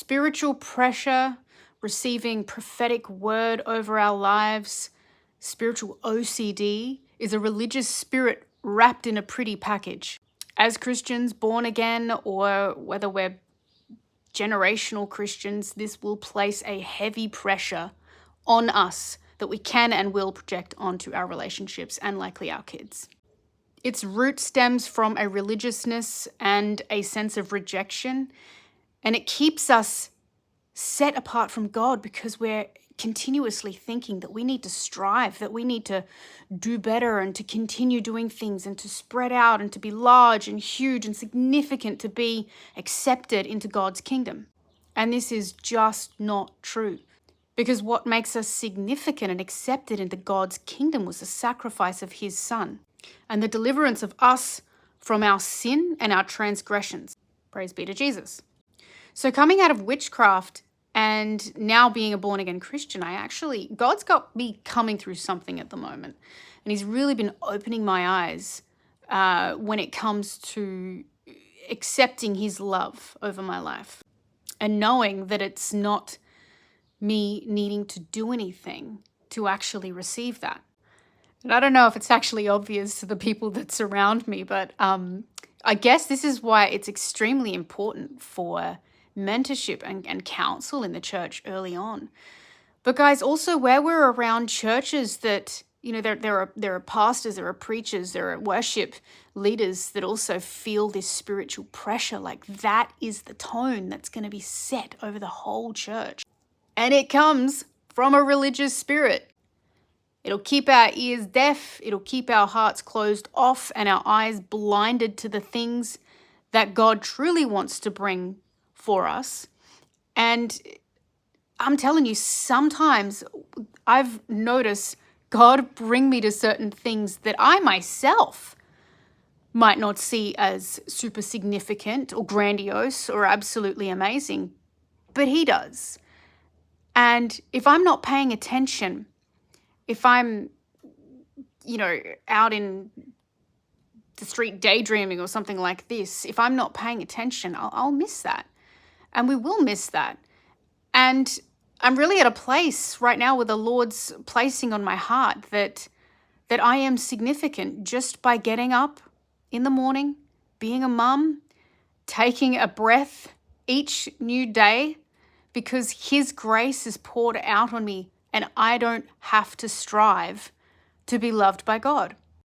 spiritual pressure, receiving prophetic word over our lives, spiritual OCD is a religious spirit wrapped in a pretty package. As Christians, born again, or whether we're generational Christians, this will place a heavy pressure on us that we can and will project onto our relationships and likely our kids. Its root stems from a religiousness and a sense of rejection, and it keeps us set apart from God because we're continuously thinking that we need to strive, that we need to do better and to continue doing things and to spread out and to be large and huge and significant to be accepted into God's kingdom. And this is just not true. Because what makes us significant and accepted into God's kingdom was the sacrifice of his son and the deliverance of us from our sin and our transgressions. Praise be to Jesus. So coming out of witchcraft and now being a born-again Christian, God's got me coming through something at the moment. And he's really been opening my eyes when it comes to accepting his love over my life and knowing that it's not me needing to do anything to actually receive that. And I don't know if it's actually obvious to the people that surround me, but I guess this is why it's extremely important for mentorship and counsel in the church early on. But guys, also where we're around churches that, there are pastors, there are preachers, there are worship leaders that also feel this spiritual pressure, like that is the tone that's going to be set over the whole church. And it comes from a religious spirit. It'll keep our ears deaf, it'll keep our hearts closed off and our eyes blinded to the things that God truly wants to bring for us. And I'm telling you, sometimes I've noticed God bring me to certain things that I myself might not see as super significant or grandiose or absolutely amazing, but he does. And if I'm not paying attention, if I'm, out in the street daydreaming or something like this, if I'm not paying attention, I'll miss that. And we will miss that. And I'm really at a place right now where the Lord's placing on my heart that I am significant just by getting up in the morning, being a mum, taking a breath each new day, because his grace is poured out on me and I don't have to strive to be loved by God.